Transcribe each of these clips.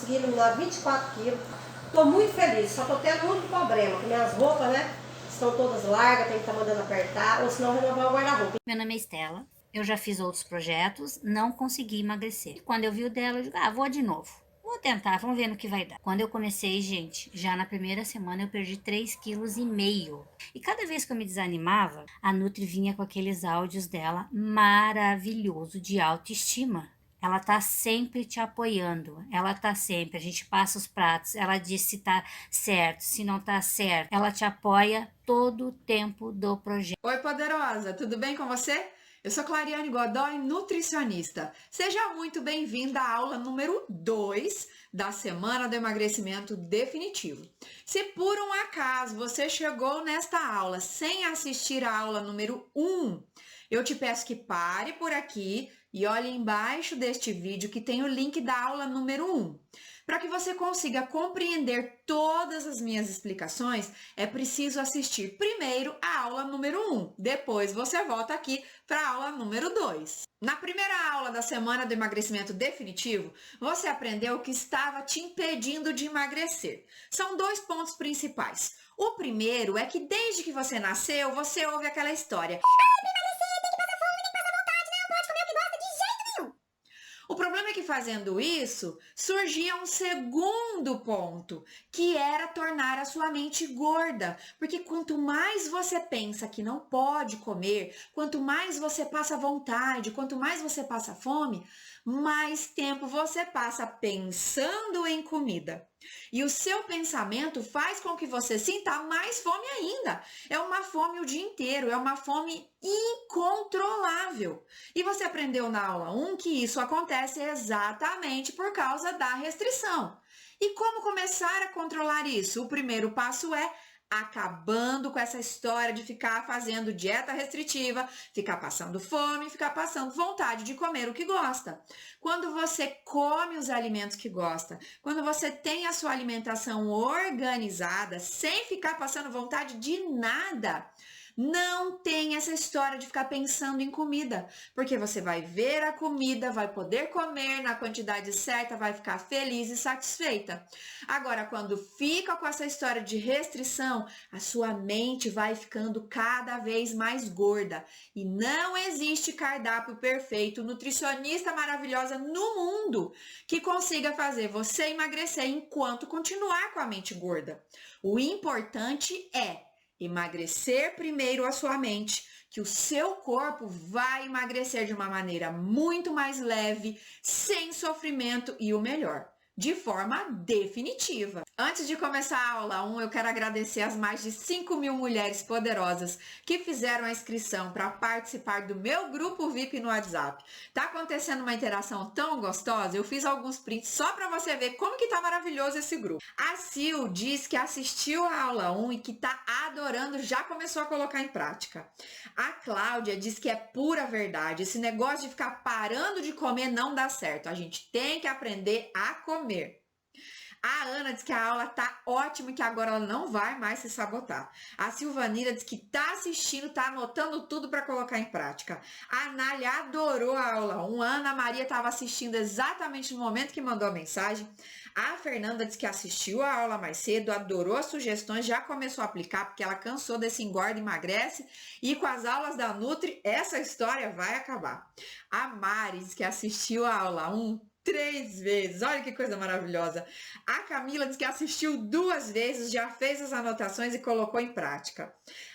consegui eliminar 24 quilos. Tô muito feliz, só tô tendo um único problema, que minhas roupas, né, estão todas largas, tem que estar mandando apertar, ou senão renovar o guarda-roupa. Meu nome é Estela, eu já fiz outros projetos, não consegui emagrecer. Quando eu vi o dela, eu digo, vou de novo. Vou tentar, vamos ver no que vai dar. Quando eu comecei, gente, já na primeira semana eu perdi 3,5 kg. E cada vez que eu me desanimava, a Nutri vinha com aqueles áudios dela maravilhoso de autoestima. Ela tá sempre te apoiando, ela tá sempre, a gente passa os pratos, ela diz se tá certo, se não tá certo, ela te apoia todo o tempo do projeto. Oi, poderosa, tudo bem com você? Eu sou Clariane Godoy, nutricionista. Seja muito bem-vinda à aula número 2 da Semana do Emagrecimento Definitivo. Se por um acaso você chegou nesta aula sem assistir a aula número 1, eu te peço que pare por aqui e olhe embaixo deste vídeo que tem o link da aula número 1. Para que você consiga compreender todas as minhas explicações, é preciso assistir primeiro a aula número 1. Depois você volta aqui para a aula número 2. Na primeira aula da Semana do Emagrecimento Definitivo, você aprendeu o que estava te impedindo de emagrecer. São 2 pontos principais. O primeiro é que desde que você nasceu, você ouve aquela história. O problema é que fazendo isso, surgia um segundo ponto, que era tornar a sua mente gorda. Porque quanto mais você pensa que não pode comer, quanto mais você passa vontade, quanto mais você passa fome, mais tempo você passa pensando em comida. E o seu pensamento faz com que você sinta mais fome ainda. É uma fome o dia inteiro, é uma fome incontrolável. E você aprendeu na aula 1 que isso acontece exatamente por causa da restrição. E como começar a controlar isso? O primeiro passo é acabando com essa história de ficar fazendo dieta restritiva, ficar passando fome, ficar passando vontade de comer o que gosta. Quando você come os alimentos que gosta, quando você tem a sua alimentação organizada, sem ficar passando vontade de nada, não tem essa história de ficar pensando em comida, porque você vai ver a comida, vai poder comer na quantidade certa, vai ficar feliz e satisfeita. Agora, quando fica com essa história de restrição, a sua mente vai ficando cada vez mais gorda. E não existe cardápio perfeito, nutricionista maravilhosa no mundo que consiga fazer você emagrecer enquanto continuar com a mente gorda. O importante é emagrecer primeiro a sua mente, que o seu corpo vai emagrecer de uma maneira muito mais leve, sem sofrimento e o melhor, de forma definitiva. Antes de começar a aula 1, eu quero agradecer as mais de 5.000 mulheres poderosas que fizeram a inscrição para participar do meu grupo VIP no WhatsApp. Tá acontecendo uma interação tão gostosa, eu fiz alguns prints só para você ver como que tá maravilhoso esse grupo. A Sil diz que assistiu a aula 1 e que tá adorando, já começou a colocar em prática. A Cláudia diz que é pura verdade, esse negócio de ficar parando de comer não dá certo, a gente tem que aprender a comer. A Ana diz que a aula tá ótima e que agora ela não vai mais se sabotar. A Silvanira diz que tá assistindo, tá anotando tudo para colocar em prática. A Nália adorou a aula 1. A Ana Maria estava assistindo exatamente no momento que mandou a mensagem. A Fernanda diz que assistiu a aula mais cedo, adorou as sugestões, já começou a aplicar porque ela cansou desse engorda e emagrece. E com as aulas da Nutri, essa história vai acabar. A Mari diz que assistiu a aula 1 3 vezes, olha que coisa maravilhosa. A Camila diz que assistiu 2 vezes, já fez as anotações e colocou em prática.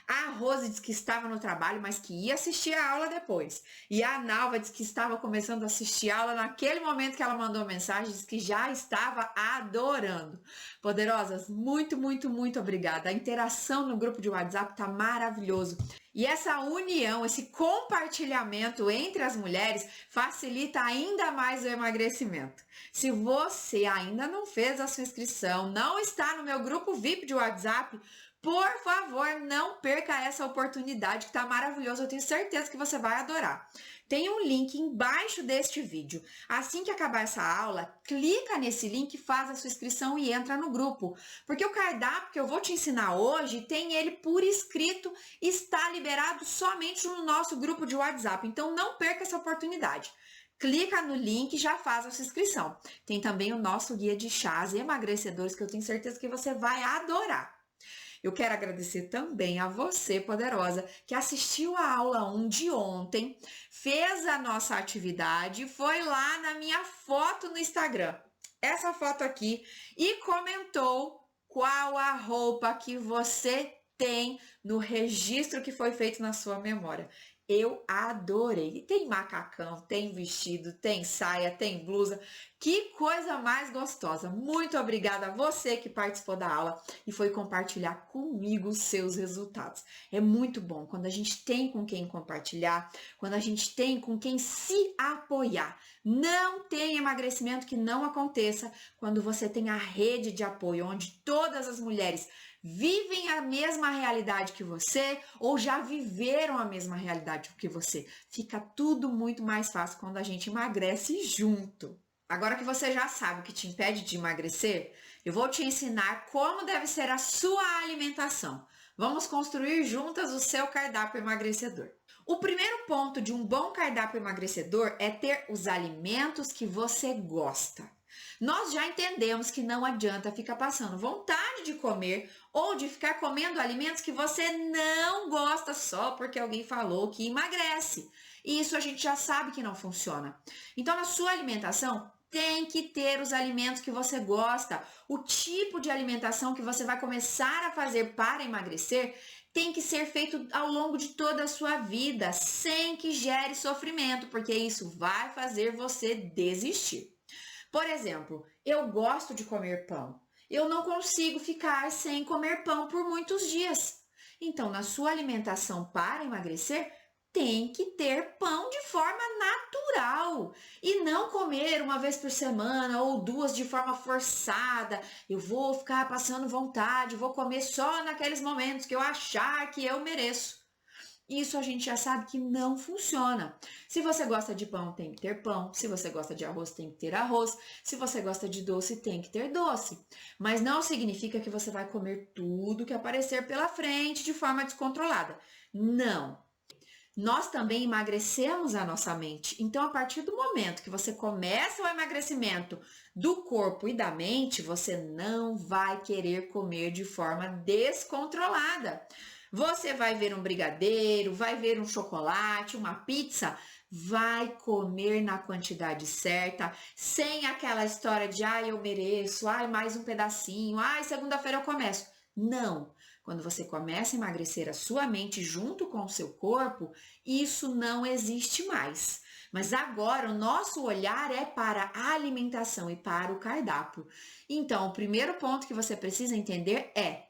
A Rose diz que estava no trabalho, mas que ia assistir a aula depois. E a Nalva diz que estava começando a assistir a aula naquele momento que ela mandou mensagem, diz que já estava adorando. Poderosas, muito, muito, muito obrigada. A interação no grupo de WhatsApp tá maravilhoso. E essa união, esse compartilhamento entre as mulheres facilita ainda mais o emagrecimento. Se você ainda não fez a sua inscrição, não está no meu grupo VIP de WhatsApp, por favor, não perca essa oportunidade que está maravilhosa. Eu tenho certeza que você vai adorar. Tem um link embaixo deste vídeo. Assim que acabar essa aula, clica nesse link, faz a sua inscrição e entra no grupo. Porque o cardápio que eu vou te ensinar hoje, tem ele por escrito, está liberado somente no nosso grupo de WhatsApp. Então não perca essa oportunidade. Clica no link e já faz a sua inscrição. Tem também o nosso guia de chás emagrecedores que eu tenho certeza que você vai adorar. Eu quero agradecer também a você, poderosa, que assistiu a aula 1 de ontem, fez a nossa atividade, foi lá na minha foto no Instagram, essa foto aqui, e comentou qual a roupa que você tem no registro que foi feito na sua memória. Eu adorei. Tem macacão, tem vestido, tem saia, tem blusa. Que coisa mais gostosa. Muito obrigada a você que participou da aula e foi compartilhar comigo os seus resultados. É muito bom quando a gente tem com quem compartilhar, quando a gente tem com quem se apoiar. Não tem emagrecimento que não aconteça quando você tem a rede de apoio, onde todas as mulheres vivem a mesma realidade que você ou já viveram a mesma realidade que você. Fica tudo muito mais fácil quando a gente emagrece junto. Agora que você já sabe o que te impede de emagrecer, eu vou te ensinar como deve ser a sua alimentação. Vamos construir juntas o seu cardápio emagrecedor. O primeiro ponto de um bom cardápio emagrecedor é ter os alimentos que você gosta. Nós já entendemos que não adianta ficar passando vontade de comer ou de ficar comendo alimentos que você não gosta só porque alguém falou que emagrece. E isso a gente já sabe que não funciona. Então, na sua alimentação, tem que ter os alimentos que você gosta. O tipo de alimentação que você vai começar a fazer para emagrecer tem que ser feito ao longo de toda a sua vida, sem que gere sofrimento, porque isso vai fazer você desistir. Por exemplo, eu gosto de comer pão. Eu não consigo ficar sem comer pão por muitos dias. Então, na sua alimentação para emagrecer, tem que ter pão de forma natural e não comer uma vez por semana ou duas de forma forçada. Eu vou ficar passando vontade, vou comer só naqueles momentos que eu achar que eu mereço. Isso a gente já sabe que não funciona. Se você gosta de pão, tem que ter pão. Se você gosta de arroz, tem que ter arroz. Se você gosta de doce, tem que ter doce. Mas não significa que você vai comer tudo que aparecer pela frente de forma descontrolada. Não. Nós também emagrecemos a nossa mente. Então, a partir do momento que você começa o emagrecimento do corpo e da mente, você não vai querer comer de forma descontrolada. Você vai ver um brigadeiro, vai ver um chocolate, uma pizza, vai comer na quantidade certa, sem aquela história de ai, eu mereço, ai, mais um pedacinho, ai, segunda-feira eu começo. Não. Quando você começa a emagrecer a sua mente junto com o seu corpo, isso não existe mais. Mas agora o nosso olhar é para a alimentação e para o cardápio. Então, o primeiro ponto que você precisa entender é: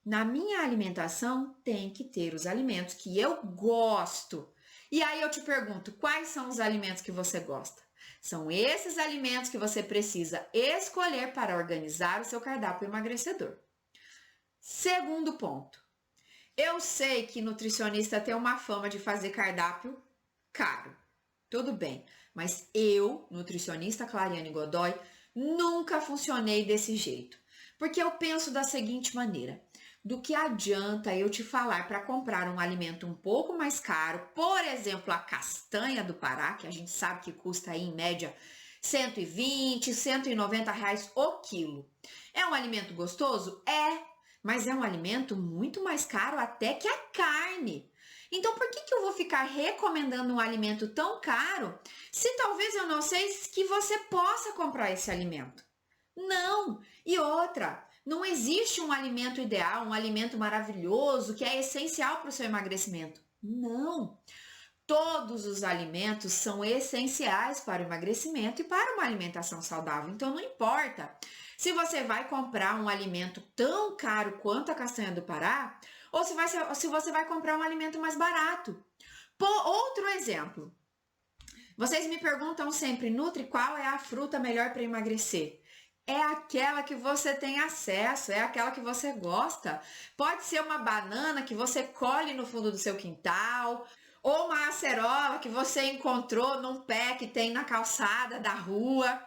na minha alimentação tem que ter os alimentos que eu gosto. E aí eu te pergunto, quais são os alimentos que você gosta? São esses alimentos que você precisa escolher para organizar o seu cardápio emagrecedor. Segundo ponto, eu sei que nutricionista tem uma fama de fazer cardápio caro. Tudo bem, mas eu, nutricionista Clariane Godoy, nunca funcionei desse jeito. Porque eu penso da seguinte maneira: do que adianta eu te falar para comprar um alimento um pouco mais caro, por exemplo, a castanha do Pará, que a gente sabe que custa aí em média 120, 190 reais o quilo. É um alimento gostoso? É, mas é um alimento muito mais caro até que a carne. Então, por que eu vou ficar recomendando um alimento tão caro se talvez eu não sei que você possa comprar esse alimento? Não! E outra, não existe um alimento ideal, um alimento maravilhoso que é essencial para o seu emagrecimento. Não! Todos os alimentos são essenciais para o emagrecimento e para uma alimentação saudável. Então, não importa se você vai comprar um alimento tão caro quanto a castanha do Pará ou se você vai comprar um alimento mais barato. Outro exemplo. Vocês me perguntam sempre, Nutri, qual é a fruta melhor para emagrecer? É aquela que você tem acesso, é aquela que você gosta. Pode ser uma banana que você colhe no fundo do seu quintal, ou uma acerola que você encontrou num pé que tem na calçada da rua.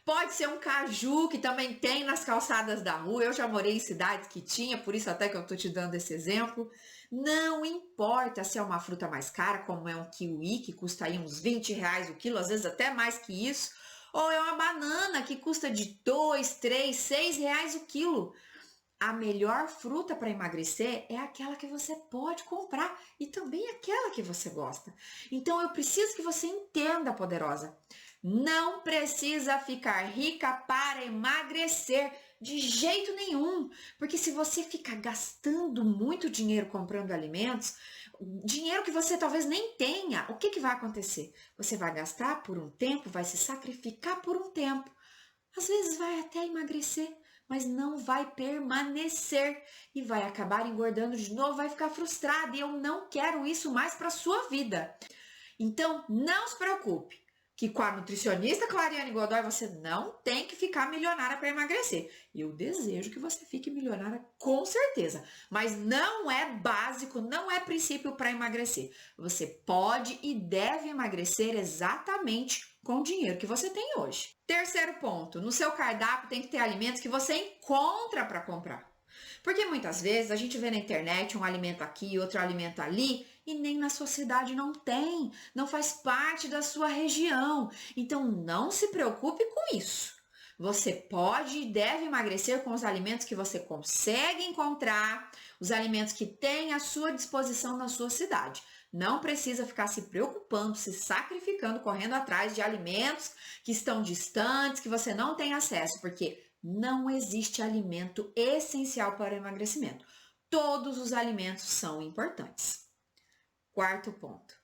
Pode ser um caju, que também tem nas calçadas da rua. Eu já morei em cidades que tinha, por isso até que eu tô te dando esse exemplo. Não importa se é uma fruta mais cara, como é um kiwi, que custa aí uns R$ 20 o quilo, às vezes até mais que isso, ou é uma banana que custa de 2, 3, 6 reais o quilo. A melhor fruta para emagrecer é aquela que você pode comprar e também aquela que você gosta. Então eu preciso que você entenda, poderosa. Não precisa ficar rica para emagrecer de jeito nenhum, porque se você ficar gastando muito dinheiro comprando alimentos, dinheiro que você talvez nem tenha, o que vai acontecer? Você vai gastar por um tempo, vai se sacrificar por um tempo. Às vezes vai até emagrecer, mas não vai permanecer e vai acabar engordando de novo, vai ficar frustrada e eu não quero isso mais para sua vida. Então, não se preocupe, que com a nutricionista Clariane Godoy você não tem que ficar milionária para emagrecer. Eu desejo que você fique milionária com certeza, mas não é básico, não é princípio para emagrecer. Você pode e deve emagrecer exatamente com o dinheiro que você tem hoje. Terceiro ponto, no seu cardápio tem que ter alimentos que você encontra para comprar. Porque muitas vezes a gente vê na internet um alimento aqui, outro alimento ali, e nem na sua cidade não tem, não faz parte da sua região. Então não se preocupe com isso. Você pode e deve emagrecer com os alimentos que você consegue encontrar, os alimentos que tem à sua disposição na sua cidade. Não precisa ficar se preocupando, se sacrificando, correndo atrás de alimentos que estão distantes, que você não tem acesso, porque não existe alimento essencial para o emagrecimento. Todos os alimentos são importantes. Quarto ponto.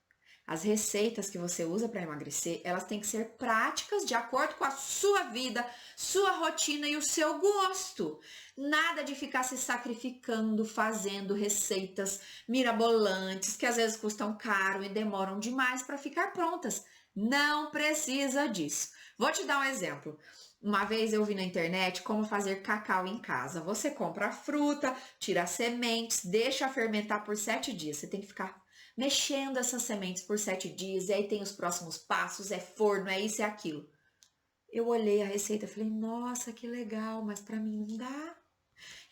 As receitas que você usa para emagrecer, elas têm que ser práticas de acordo com a sua vida, sua rotina e o seu gosto. Nada de ficar se sacrificando, fazendo receitas mirabolantes, que às vezes custam caro e demoram demais para ficar prontas. Não precisa disso. Vou te dar um exemplo. Uma vez eu vi na internet como fazer cacau em casa. Você compra a fruta, tira as sementes, deixa fermentar por 7 dias. Você tem que ficar mexendo essas sementes por 7 dias, e aí tem os próximos passos, é forno, é isso e aquilo. Eu olhei a receita e falei, nossa, que legal, mas para mim não dá.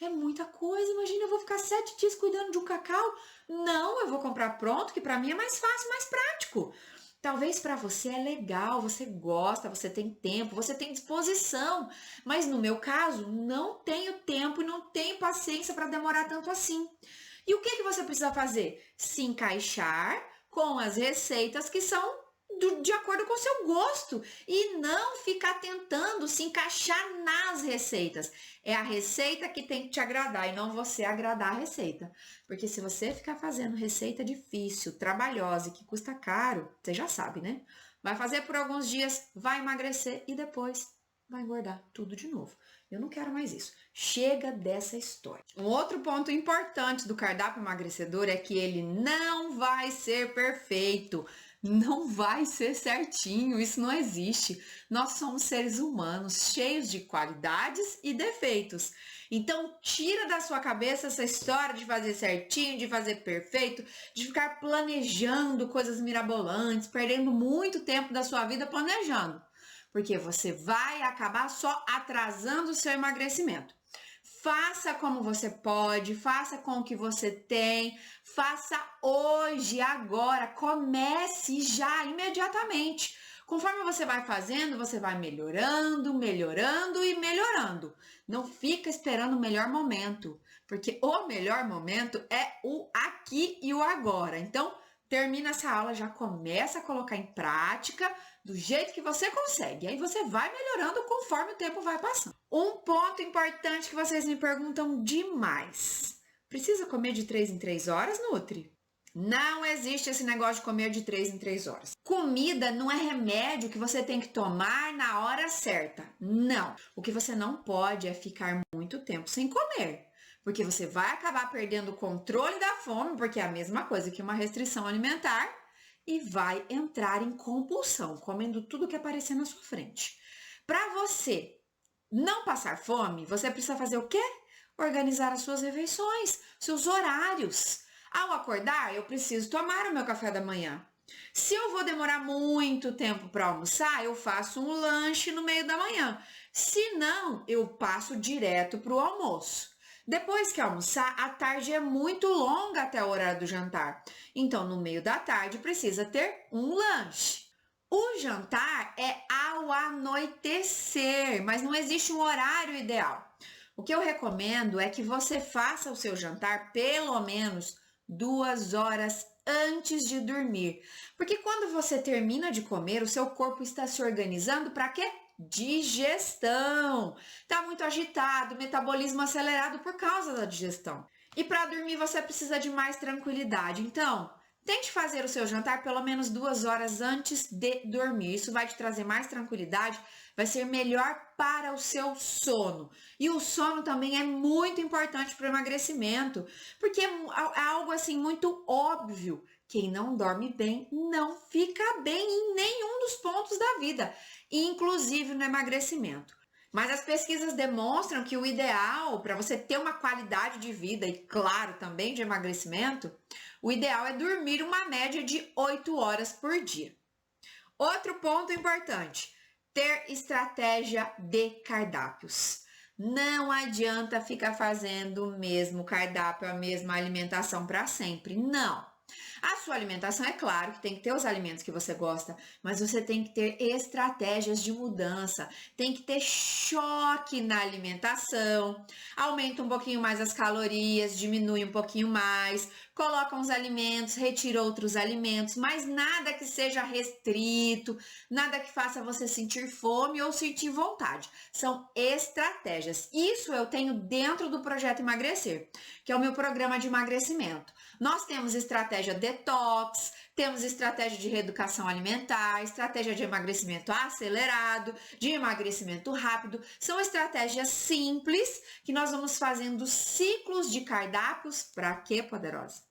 É muita coisa, imagina, eu vou ficar 7 dias cuidando de um cacau? Não, eu vou comprar pronto, que para mim é mais fácil, mais prático. Talvez para você é legal, você gosta, você tem tempo, você tem disposição, mas no meu caso, não tenho tempo e não tenho paciência para demorar tanto assim. E o que você precisa fazer? Se encaixar com as receitas que são de acordo com o seu gosto e não ficar tentando se encaixar nas receitas. É a receita que tem que te agradar e não você agradar a receita. Porque se você ficar fazendo receita difícil, trabalhosa e que custa caro, você já sabe, né? Vai fazer por alguns dias, vai emagrecer e depois vai engordar tudo de novo. Eu não quero mais isso. Chega dessa história. Um outro ponto importante do cardápio emagrecedor é que ele não vai ser perfeito. Não vai ser certinho, isso não existe. Nós somos seres humanos, cheios de qualidades e defeitos. Então, tira da sua cabeça essa história de fazer certinho, de fazer perfeito, de ficar planejando coisas mirabolantes, perdendo muito tempo da sua vida planejando. Porque você vai acabar só atrasando o seu emagrecimento. Faça como você pode, faça com o que você tem, faça hoje, agora, comece já, imediatamente. Conforme você vai fazendo, você vai melhorando, melhorando e melhorando. Não fica esperando o melhor momento, porque o melhor momento é o aqui e o agora. Então, termina essa aula, já começa a colocar em prática do jeito que você consegue. Aí você vai melhorando conforme o tempo vai passando. Um ponto importante que vocês me perguntam demais. Precisa comer de 3 em 3 horas, Nutri? Não existe esse negócio de comer de 3 em 3 horas. Comida não é remédio que você tem que tomar na hora certa. Não. O que você não pode é ficar muito tempo sem comer. Porque você vai acabar perdendo o controle da fome, porque é a mesma coisa que uma restrição alimentar, e vai entrar em compulsão, comendo tudo que aparecer na sua frente. Para você não passar fome, você precisa fazer o quê? Organizar as suas refeições, seus horários. Ao acordar, eu preciso tomar o meu café da manhã. Se eu vou demorar muito tempo para almoçar, eu faço um lanche no meio da manhã. Se não, eu passo direto para o almoço. Depois que almoçar, a tarde é muito longa até o horário do jantar. Então, no meio da tarde, precisa ter um lanche. O jantar é ao anoitecer, mas não existe um horário ideal. O que eu recomendo é que você faça o seu jantar pelo menos 2 horas antes de dormir. Porque quando você termina de comer, o seu corpo está se organizando para quê? Digestão. Está muito agitado, metabolismo acelerado por causa da digestão. E para dormir você precisa de mais tranquilidade. Então, tente fazer o seu jantar pelo menos 2 horas antes de dormir. Isso vai te trazer mais tranquilidade, vai ser melhor para o seu sono. E o sono também é muito importante para o emagrecimento, porque é algo assim muito óbvio. Quem não dorme bem não fica bem em nenhum dos pontos da vida, inclusive no emagrecimento. Mas as pesquisas demonstram que o ideal para você ter uma qualidade de vida e, claro, também de emagrecimento, o ideal é dormir uma média de 8 horas por dia. Outro ponto importante, ter estratégia de cardápios. Não adianta ficar fazendo o mesmo cardápio, a mesma alimentação para sempre. Não. A sua alimentação, é claro que tem que ter os alimentos que você gosta, mas você tem que ter estratégias de mudança, tem que ter choque na alimentação, aumenta um pouquinho mais as calorias, diminui um pouquinho mais, coloca uns alimentos, retira outros alimentos, mas nada que seja restrito, nada que faça você sentir fome ou sentir vontade. São estratégias. Isso eu tenho dentro do Projeto Emagrecer, que é o meu programa de emagrecimento. Nós temos estratégia detox, temos estratégia de reeducação alimentar, estratégia de emagrecimento acelerado, de emagrecimento rápido. São estratégias simples que nós vamos fazendo ciclos de cardápios. Para quê, poderosa?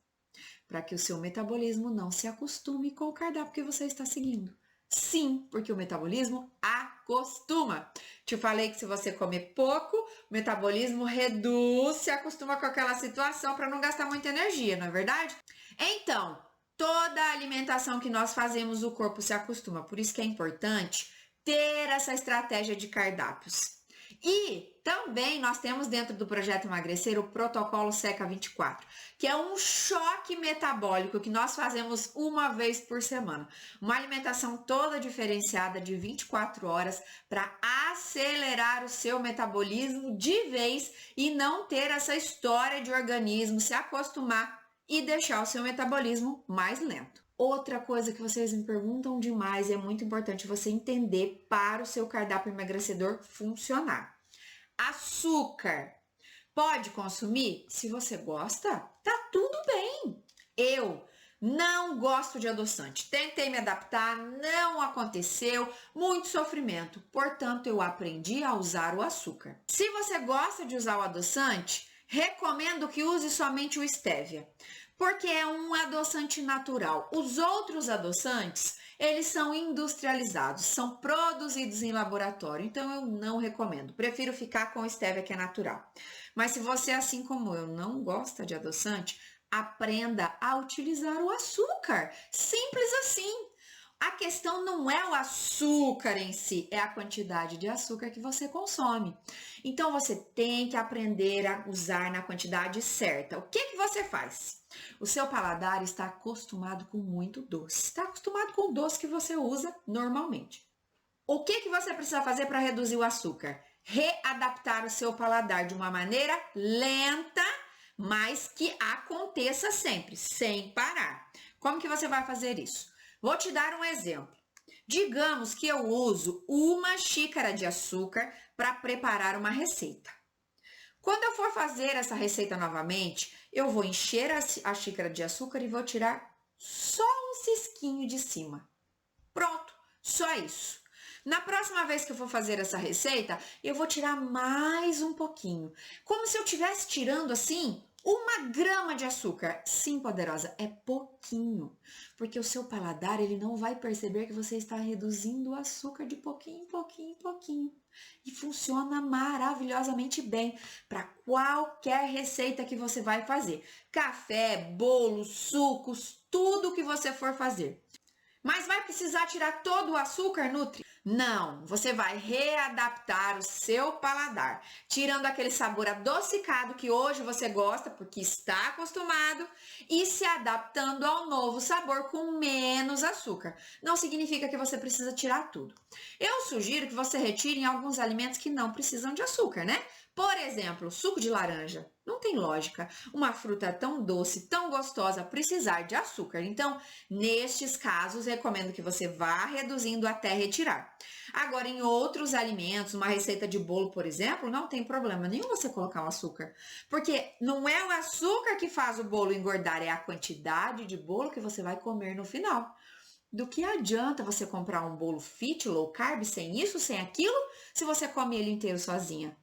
Para que o seu metabolismo não se acostume com o cardápio que você está seguindo. Sim, porque o metabolismo acostuma. Te falei que se você comer pouco, o metabolismo reduz, se acostuma com aquela situação para não gastar muita energia, não é verdade? Então, toda a alimentação que nós fazemos, o corpo se acostuma. Por isso que é importante ter essa estratégia de cardápios. E também nós temos dentro do Projeto Emagrecer o protocolo Seca 24, que é um choque metabólico que nós fazemos uma vez por semana. Uma alimentação toda diferenciada de 24 horas para acelerar o seu metabolismo de vez e não ter essa história de organismo se acostumar e deixar o seu metabolismo mais lento. Outra coisa que vocês me perguntam demais e é muito importante você entender para o seu cardápio emagrecedor funcionar. Açúcar. Pode consumir? Se você gosta, tá tudo bem. Eu não gosto de adoçante. Tentei me adaptar, não aconteceu, muito sofrimento. Portanto, eu aprendi a usar o açúcar. Se você gosta de usar o adoçante, recomendo que use somente o stevia, porque é um adoçante natural. Os outros adoçantes, eles são industrializados, são produzidos em laboratório, então eu não recomendo. Prefiro ficar com o stevia, que é natural. Mas se você, assim como eu, não gosta de adoçante, aprenda a utilizar o açúcar. Simples assim. A questão não é o açúcar em si, é a quantidade de açúcar que você consome. Então, você tem que aprender a usar na quantidade certa. O que você faz? O seu paladar está acostumado com muito doce. Está acostumado com o doce que você usa normalmente. O que você precisa fazer para reduzir o açúcar? Readaptar o seu paladar de uma maneira lenta, mas que aconteça sempre, sem parar. Como que você vai fazer isso? Vou te dar um exemplo. Digamos que eu uso 1 xícara de açúcar para preparar uma receita. Quando eu for fazer essa receita novamente, eu vou encher a xícara de açúcar e vou tirar só um cisquinho de cima. Pronto, só isso. Na próxima vez que eu for fazer essa receita, eu vou tirar mais um pouquinho. Como se eu estivesse tirando assim 1 grama de açúcar. Sim, poderosa, é pouquinho. Porque o seu paladar, ele não vai perceber que você está reduzindo o açúcar de pouquinho em pouquinho em pouquinho. E funciona maravilhosamente bem para qualquer receita que você vai fazer. Café, bolos, sucos, tudo que você for fazer. Mas vai precisar tirar todo o açúcar, Nutri? Não, você vai readaptar o seu paladar, tirando aquele sabor adocicado que hoje você gosta porque está acostumado e se adaptando ao novo sabor com menos açúcar. Não significa que você precisa tirar tudo. Eu sugiro que você retire em alguns alimentos que não precisam de açúcar, né? Por exemplo, suco de laranja. Não tem lógica uma fruta tão doce, tão gostosa, precisar de açúcar. Então, nestes casos, recomendo que você vá reduzindo até retirar. Agora, em outros alimentos, uma receita de bolo, por exemplo, não tem problema nenhum você colocar o açúcar. Porque não é o açúcar que faz o bolo engordar, é a quantidade de bolo que você vai comer no final. Do que adianta você comprar um bolo fit, low carb, sem isso, sem aquilo, se você come ele inteiro sozinha?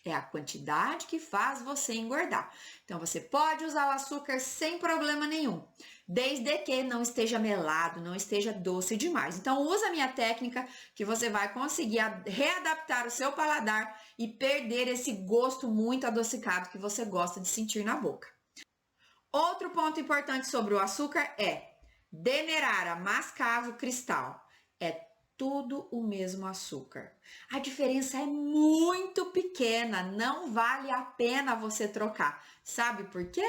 É a quantidade que faz você engordar. Então, você pode usar o açúcar sem problema nenhum, desde que não esteja melado, não esteja doce demais. Então, usa a minha técnica que você vai conseguir readaptar o seu paladar e perder esse gosto muito adocicado que você gosta de sentir na boca. Outro ponto importante sobre o açúcar é Demerara, mascavo, cristal. É tudo o mesmo açúcar. A diferença é muito pequena, não vale a pena você trocar. Sabe por quê?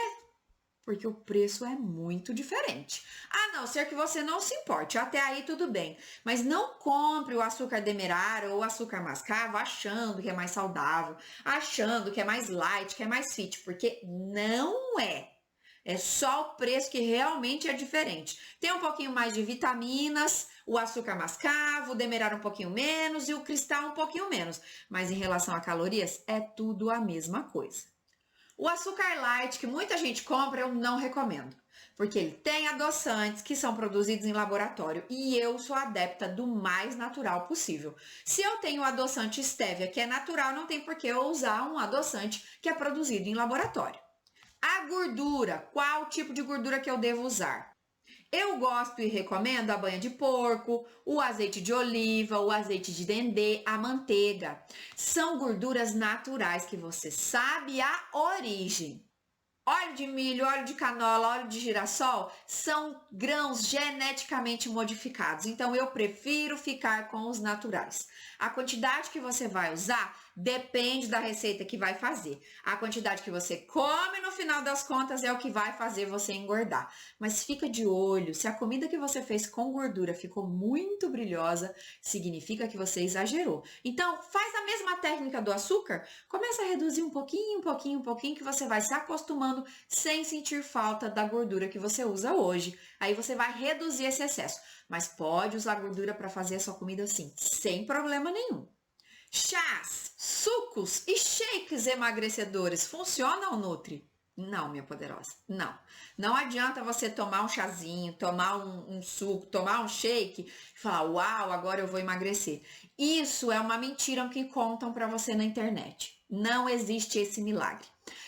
Porque o preço é muito diferente. A não ser que você não se importe, até aí tudo bem. Mas não compre o açúcar demerara ou o açúcar mascavo achando que é mais saudável, achando que é mais light, que é mais fit, porque não é. É só o preço que realmente é diferente. Tem um pouquinho mais de vitaminas, o açúcar mascavo, o demerara um pouquinho menos e o cristal um pouquinho menos. Mas em relação a calorias, é tudo a mesma coisa. O açúcar light, que muita gente compra, eu não recomendo. Porque ele tem adoçantes que são produzidos em laboratório e eu sou adepta do mais natural possível. Se eu tenho o adoçante stevia, que é natural, não tem por que eu usar um adoçante que é produzido em laboratório. A gordura, qual tipo de gordura que eu devo usar? Eu gosto e recomendo a banha de porco, o azeite de oliva, o azeite de dendê, a manteiga. São gorduras naturais que você sabe a origem. Óleo de milho, óleo de canola, óleo de girassol são grãos geneticamente modificados. Então, eu prefiro ficar com os naturais. A quantidade que você vai usar depende da receita que vai fazer. A quantidade que você come no final das contas é o que vai fazer você engordar. Mas fica de olho, se a comida que você fez com gordura ficou muito brilhosa, significa que você exagerou. Então, faz a mesma técnica do açúcar, começa a reduzir um pouquinho, que você vai se acostumando sem sentir falta da gordura que você usa hoje. Aí você vai reduzir esse excesso. Mas pode usar gordura para fazer a sua comida assim, sem problema nenhum. Chás, sucos e shakes emagrecedores funcionam, Nutri? Não, minha poderosa, não. Não adianta você tomar um chazinho, tomar um suco, tomar um shake e falar, uau, agora eu vou emagrecer. Isso é uma mentira que contam para você na internet. Não existe esse milagre.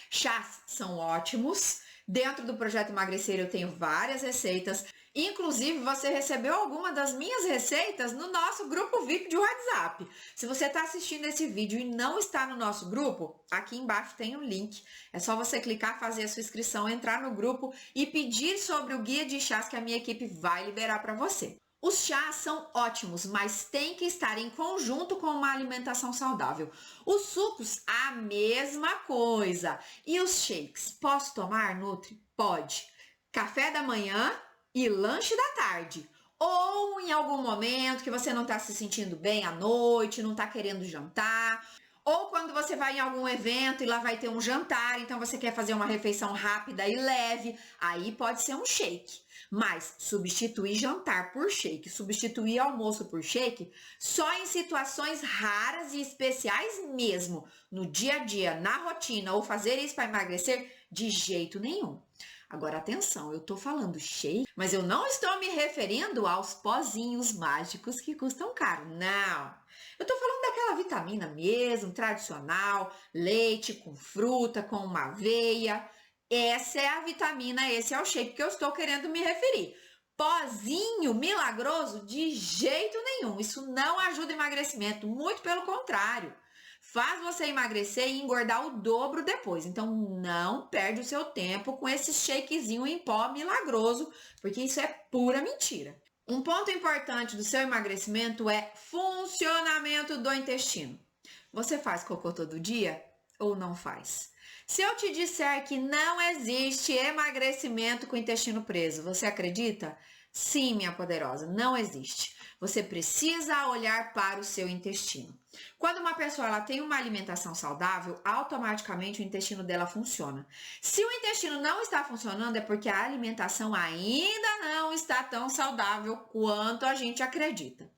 Chás são ótimos. Dentro do Projeto Emagrecer eu tenho várias receitas. Inclusive, você recebeu alguma das minhas receitas no nosso grupo VIP de WhatsApp. Se você está assistindo esse vídeo e não está no nosso grupo, aqui embaixo tem um link. É só você clicar, fazer a sua inscrição, entrar no grupo e pedir sobre o guia de chás que a minha equipe vai liberar para você. Os chás são ótimos, mas tem que estar em conjunto com uma alimentação saudável. Os sucos, a mesma coisa. E os shakes, posso tomar, Nutri? Pode. Café da manhã e lanche da tarde. Ou em algum momento que você não está se sentindo bem à noite, não está querendo jantar. Ou quando você vai em algum evento e lá vai ter um jantar, então você quer fazer uma refeição rápida e leve, aí pode ser um shake. Mas substituir jantar por shake, substituir almoço por shake, só em situações raras e especiais mesmo. No dia a dia, na rotina, ou fazer isso para emagrecer, de jeito nenhum. Agora, atenção, eu tô falando shake, mas eu não estou me referindo aos pozinhos mágicos que custam caro, não. Eu tô falando daquela vitamina mesmo, tradicional, leite com fruta, com uma aveia. Essa é a vitamina, esse é o shake que eu estou querendo me referir. Pozinho milagroso, de jeito nenhum. Isso não ajuda emagrecimento, muito pelo contrário. Faz você emagrecer e engordar o dobro depois. Então, não perde o seu tempo com esse shakezinho em pó milagroso, porque isso é pura mentira. Um ponto importante do seu emagrecimento é funcionamento do intestino. Você faz cocô todo dia ou não faz? Se eu te disser que não existe emagrecimento com o intestino preso, você acredita? Sim, minha poderosa, não existe. Você precisa olhar para o seu intestino. Quando uma pessoa ela tem uma alimentação saudável, automaticamente o intestino dela funciona. Se o intestino não está funcionando, é porque a alimentação ainda não está tão saudável quanto a gente acredita.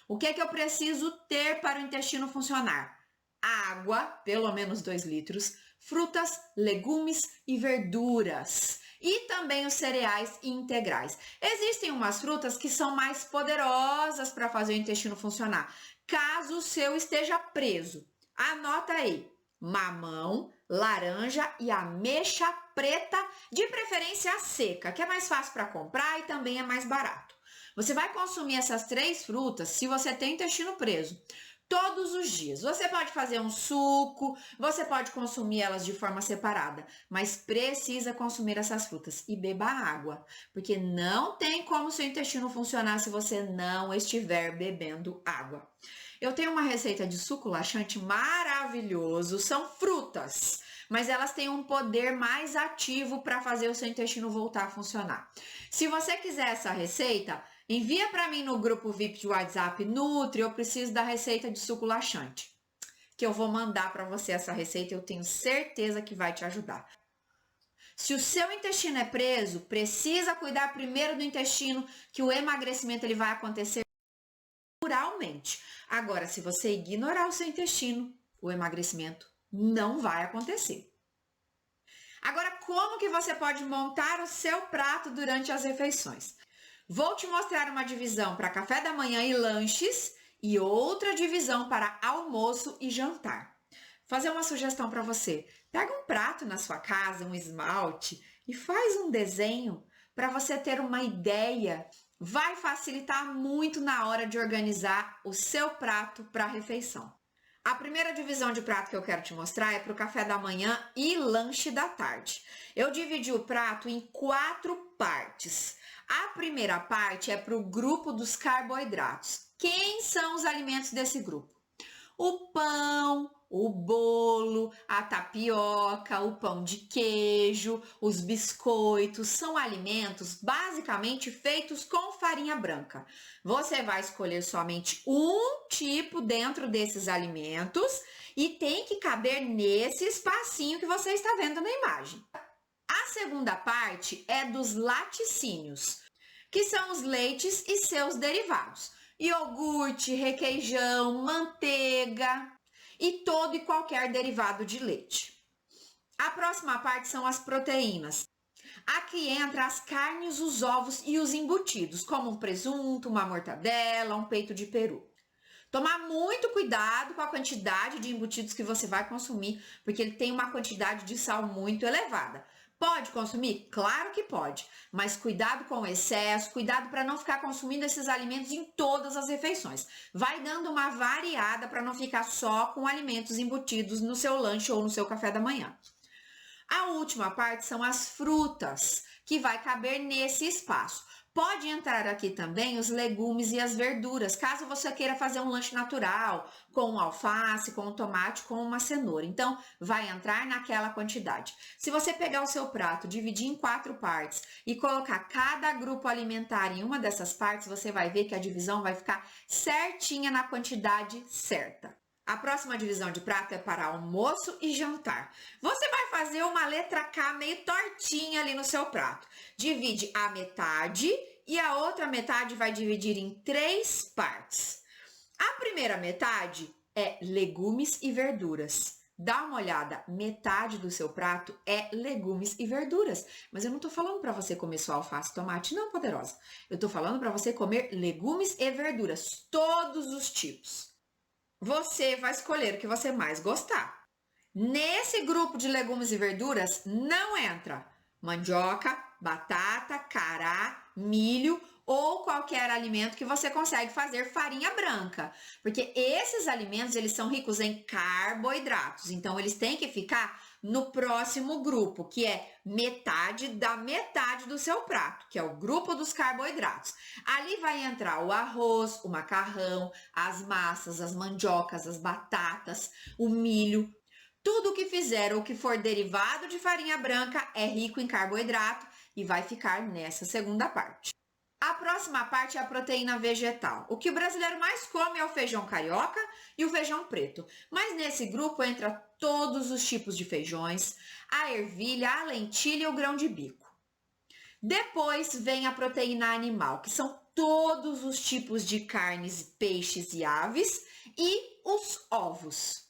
O que é que eu preciso ter para o intestino funcionar? Água, pelo menos 2 litros, frutas, legumes e verduras. E também os cereais integrais. Existem umas frutas que são mais poderosas para fazer o intestino funcionar. Caso o seu esteja preso, anota aí: mamão, laranja e ameixa preta, de preferência a seca, que é mais fácil para comprar e também é mais barato. Você vai consumir essas 3 frutas se você tem intestino preso todos os dias. Você pode fazer um suco, você pode consumir elas de forma separada, mas precisa consumir essas frutas e beba água, porque não tem como seu intestino funcionar se você não estiver bebendo água. Eu tenho uma receita de suco laxante maravilhoso, são frutas, mas elas têm um poder mais ativo para fazer o seu intestino voltar a funcionar. Se você quiser essa receita, envia para mim no grupo VIP de WhatsApp Nutri, eu preciso da receita de suco laxante, que eu vou mandar para você essa receita, eu tenho certeza que vai te ajudar. Se o seu intestino é preso, precisa cuidar primeiro do intestino, que o emagrecimento ele vai acontecer naturalmente. Agora, se você ignorar o seu intestino, o emagrecimento não vai acontecer. Agora, como que você pode montar o seu prato durante as refeições? Vou te mostrar uma divisão para café da manhã e lanches e outra divisão para almoço e jantar. Fazer uma sugestão para você. Pega um prato na sua casa, um esmalte e faz um desenho para você ter uma ideia. Vai facilitar muito na hora de organizar o seu prato para a refeição. A primeira divisão de prato que eu quero te mostrar é para o café da manhã e lanche da tarde. Eu dividi o prato em 4 partes. A primeira parte é para o grupo dos carboidratos. Quem são os alimentos desse grupo? O pão, o bolo, a tapioca, o pão de queijo, os biscoitos, são alimentos basicamente feitos com farinha branca. Você vai escolher somente um tipo dentro desses alimentos e tem que caber nesse espacinho que você está vendo na imagem. A segunda parte é dos laticínios, que são os leites e seus derivados. Iogurte, requeijão, manteiga e todo e qualquer derivado de leite. A próxima parte são as proteínas. Aqui entra as carnes, os ovos e os embutidos, como um presunto, uma mortadela, um peito de peru. Tomar muito cuidado com a quantidade de embutidos que você vai consumir, porque ele tem uma quantidade de sal muito elevada. Pode consumir? Claro que pode, mas cuidado com o excesso, cuidado para não ficar consumindo esses alimentos em todas as refeições. Vai dando uma variada para não ficar só com alimentos embutidos no seu lanche ou no seu café da manhã. A última parte são as frutas, que vai caber nesse espaço. Pode entrar aqui também os legumes e as verduras, caso você queira fazer um lanche natural, com um alface, com um tomate, com uma cenoura. Então, vai entrar naquela quantidade. Se você pegar o seu prato, dividir em 4 partes e colocar cada grupo alimentar em uma dessas partes, você vai ver que a divisão vai ficar certinha na quantidade certa. A próxima divisão de prato é para almoço e jantar. Você vai fazer uma letra K meio tortinha ali no seu prato. Divide a metade e a outra metade vai dividir em 3 partes. A primeira metade é legumes e verduras. Dá uma olhada, metade do seu prato é legumes e verduras. Mas eu não tô falando para você comer só alface e tomate, não, poderosa. Eu tô falando para você comer legumes e verduras, todos os tipos. Você vai escolher o que você mais gostar. Nesse grupo de legumes e verduras não entra mandioca, batata, cará, milho ou qualquer alimento que você consegue fazer farinha branca, porque esses alimentos eles são ricos em carboidratos, então eles têm que ficar no próximo grupo, que é metade da metade do seu prato, que é o grupo dos carboidratos. Ali vai entrar o arroz, o macarrão, as massas, as mandiocas, as batatas, o milho. Tudo que fizer ou que for derivado de farinha branca é rico em carboidrato e vai ficar nessa segunda parte. A próxima parte é a proteína vegetal. O que o brasileiro mais come é o feijão carioca e o feijão preto. Mas nesse grupo entra todos os tipos de feijões, a ervilha, a lentilha e o grão de bico. Depois vem a proteína animal, que são todos os tipos de carnes, peixes e aves e os ovos.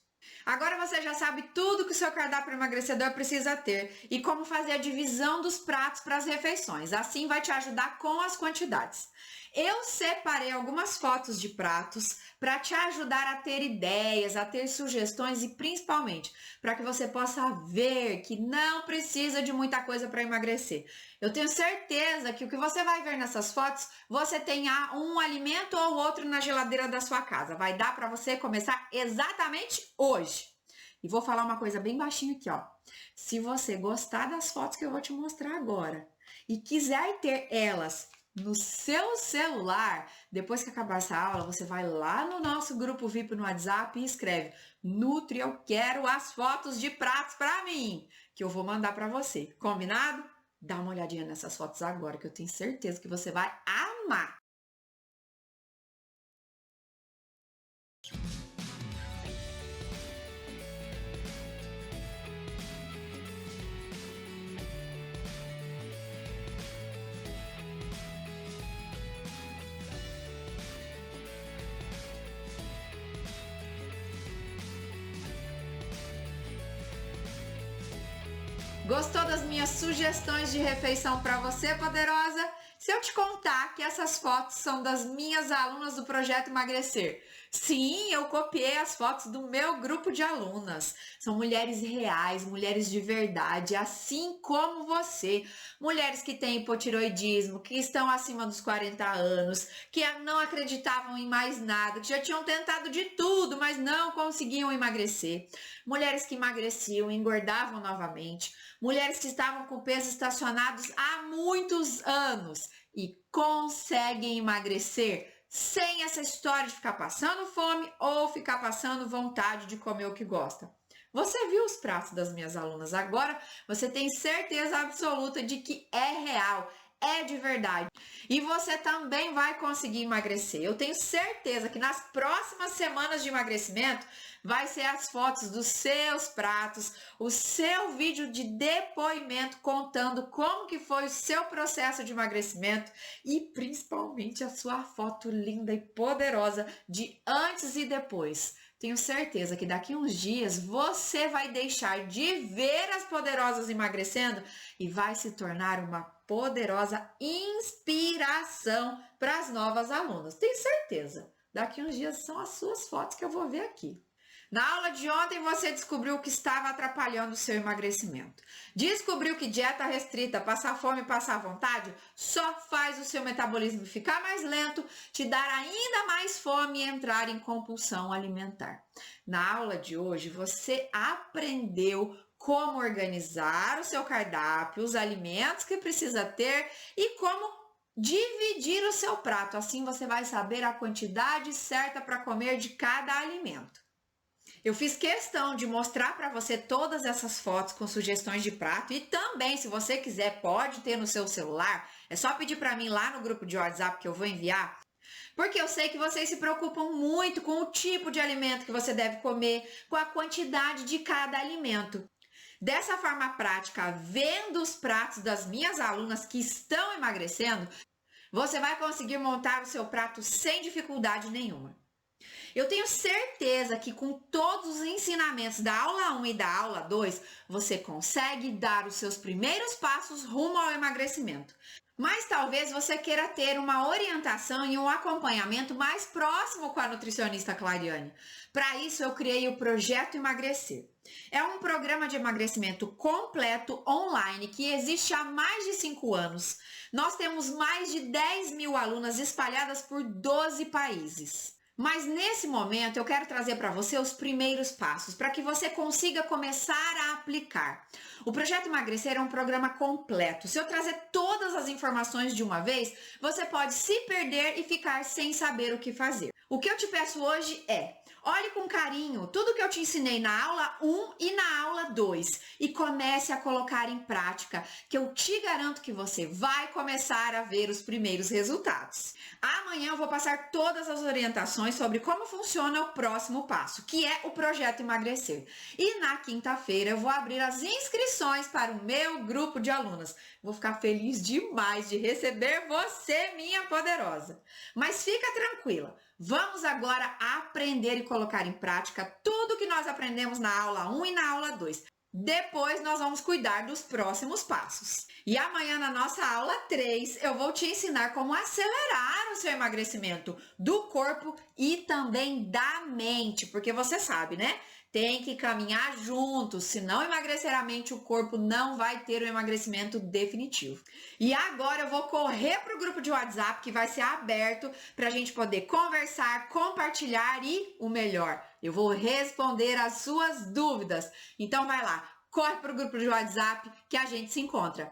Agora você já sabe tudo que o seu cardápio emagrecedor precisa ter e como fazer a divisão dos pratos para as refeições. Assim vai te ajudar com as quantidades. Eu separei algumas fotos de pratos para te ajudar a ter ideias, a ter sugestões e principalmente para que você possa ver que não precisa de muita coisa para emagrecer. Eu tenho certeza que o que você vai ver nessas fotos, você tem um alimento ou outro na geladeira da sua casa. Vai dar para você começar exatamente hoje. E vou falar uma coisa bem baixinho aqui, ó. Se você gostar das fotos que eu vou te mostrar agora e quiser ter elas no seu celular, depois que acabar essa aula, você vai lá no nosso grupo VIP no WhatsApp e escreve: Nutri, eu quero as fotos de pratos para mim, que eu vou mandar para você. Combinado? Dá uma olhadinha nessas fotos agora, que eu tenho certeza que você vai amar. Gostou das minhas sugestões de refeição para você, poderosa? Se eu te contar que essas fotos são das minhas alunas do Projeto Emagrecer. Sim, eu copiei as fotos do meu grupo de alunas. São mulheres reais, mulheres de verdade, assim como você. Mulheres que têm hipotiroidismo, que estão acima dos 40 anos, que não acreditavam em mais nada, que já tinham tentado de tudo, mas não conseguiam emagrecer. Mulheres que emagreciam, engordavam novamente. Mulheres que estavam com peso estacionados há muitos anos e conseguem emagrecer sem essa história de ficar passando fome ou ficar passando vontade de comer o que gosta. Você viu os pratos das minhas alunas agora? Você tem certeza absoluta de que é real, é de verdade. E você também vai conseguir emagrecer. Eu tenho certeza que nas próximas semanas de emagrecimento vai ser as fotos dos seus pratos, o seu vídeo de depoimento contando como que foi o seu processo de emagrecimento e principalmente a sua foto linda e poderosa de antes e depois. Tenho certeza que daqui uns dias você vai deixar de ver as poderosas emagrecendo e vai se tornar uma poderosa inspiração para as novas alunas. Tenho certeza. Daqui uns dias são as suas fotos que eu vou ver aqui. Na aula de ontem você descobriu o que estava atrapalhando o seu emagrecimento. Descobriu que dieta restrita, passar fome e passar vontade só faz o seu metabolismo ficar mais lento, te dar ainda mais fome e entrar em compulsão alimentar. Na aula de hoje você aprendeu como organizar o seu cardápio, os alimentos que precisa ter e como dividir o seu prato. Assim você vai saber a quantidade certa para comer de cada alimento. Eu fiz questão de mostrar para você todas essas fotos com sugestões de prato e também, se você quiser, pode ter no seu celular. É só pedir para mim lá no grupo de WhatsApp que eu vou enviar. Porque eu sei que vocês se preocupam muito com o tipo de alimento que você deve comer, com a quantidade de cada alimento. Dessa forma prática, vendo os pratos das minhas alunas que estão emagrecendo, você vai conseguir montar o seu prato sem dificuldade nenhuma. Eu tenho certeza que com todos os ensinamentos da aula 1 e da aula 2, você consegue dar os seus primeiros passos rumo ao emagrecimento. Mas talvez você queira ter uma orientação e um acompanhamento mais próximo com a nutricionista Clariane. Para isso, eu criei o Projeto Emagrecer. É um programa de emagrecimento completo online que existe há mais de 5 anos. Nós temos mais de 10 mil alunas espalhadas por 12 países. Mas nesse momento eu quero trazer para você os primeiros passos para que você consiga começar a aplicar. O Projeto Emagrecer é um programa completo. Se eu trazer todas as informações de uma vez, você pode se perder e ficar sem saber o que fazer. O que eu te peço hoje é: olhe com carinho tudo que eu te ensinei na aula 1 e na aula 2 e comece a colocar em prática, que eu te garanto que você vai começar a ver os primeiros resultados. Amanhã eu vou passar todas as orientações sobre como funciona o próximo passo, que é o Projeto Emagrecer. E na quinta-feira eu vou abrir as inscrições para o meu grupo de alunas. Vou ficar feliz demais de receber você, minha poderosa. Mas fica tranquila. Vamos agora aprender e colocar em prática tudo que nós aprendemos na aula 1 e na aula 2. Depois nós vamos cuidar dos próximos passos. E amanhã na nossa aula 3 eu vou te ensinar como acelerar o seu emagrecimento do corpo e também da mente. Porque você sabe, né? Tem que caminhar juntos, se não emagrecer a mente, o corpo não vai ter o emagrecimento definitivo. E agora eu vou correr para o grupo de WhatsApp que vai ser aberto para a gente poder conversar, compartilhar e, o melhor, eu vou responder as suas dúvidas. Então vai lá, corre para o grupo de WhatsApp que a gente se encontra.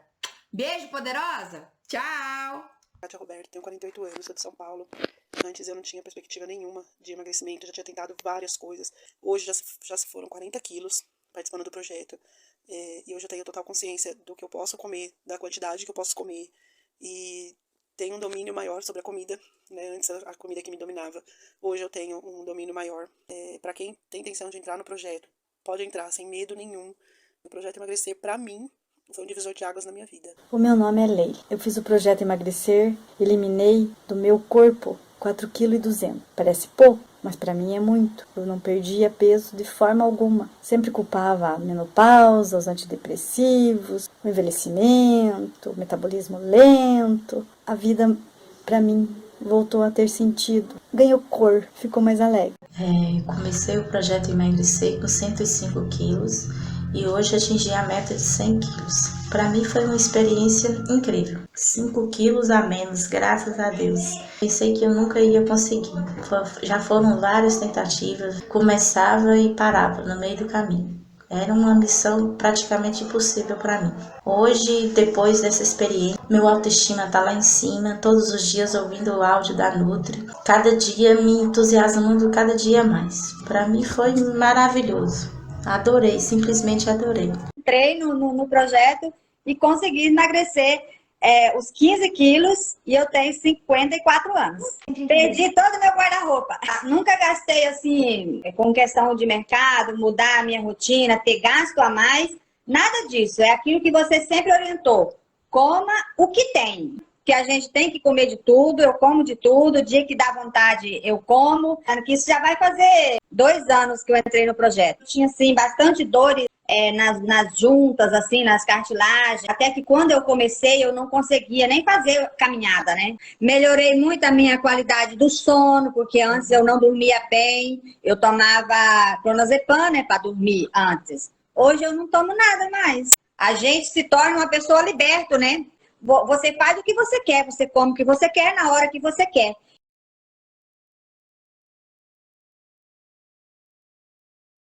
Beijo, poderosa! Tchau! Kátia Roberto, tenho 48 anos, sou de São Paulo. Antes eu não tinha perspectiva nenhuma de emagrecimento, já tinha tentado várias coisas. Hoje já se foram 40 quilos participando do projeto. E hoje eu tenho total consciência do que eu posso comer, da quantidade que eu posso comer. E tenho um domínio maior sobre a comida, né? Antes a comida que me dominava. Hoje eu tenho um domínio maior. Para quem tem intenção de entrar no projeto, pode entrar sem medo nenhum. O Projeto Emagrecer, para mim, foi um divisor de águas na minha vida. O meu nome é Lei. Eu fiz o Projeto Emagrecer, eliminei do meu corpo 4,2 kg. Parece pouco, mas para mim é muito. Eu não perdia peso de forma alguma. Sempre culpava a menopausa, os antidepressivos, o envelhecimento, o metabolismo lento. A vida, para mim, voltou a ter sentido. Ganhou cor, ficou mais alegre. Comecei o Projeto Emagrecer com 105 quilos e hoje atingi a meta de 100 quilos. Para mim foi uma experiência incrível. 5 quilos a menos, graças a Deus. Pensei que eu nunca ia conseguir. Já foram várias tentativas, começava e parava no meio do caminho. Era uma missão praticamente impossível para mim. Hoje, depois dessa experiência, meu autoestima está lá em cima, todos os dias ouvindo o áudio da Nutri. Cada dia me entusiasmando cada dia mais. Para mim foi maravilhoso. Adorei, simplesmente adorei. Entrei no projeto e consegui emagrecer os 15 quilos e eu tenho 54 anos. Perdi todo o meu guarda-roupa. Nunca gastei assim, com questão de mercado, mudar a minha rotina, ter gasto a mais. Nada disso. É aquilo que você sempre orientou. Coma o que tem. Que a gente tem que comer de tudo, eu como de tudo. O dia que dá vontade, eu como. Que isso já vai fazer 2 anos que eu entrei no projeto. Tinha, assim, bastante dores nas juntas, assim, nas cartilagens. Até que quando eu comecei, eu não conseguia nem fazer caminhada, né? Melhorei muito a minha qualidade do sono, porque antes eu não dormia bem. Eu tomava clonazepam, né, para dormir antes. Hoje eu não tomo nada mais. A gente se torna uma pessoa liberta, né? Você faz o que você quer, você come o que você quer na hora que você quer.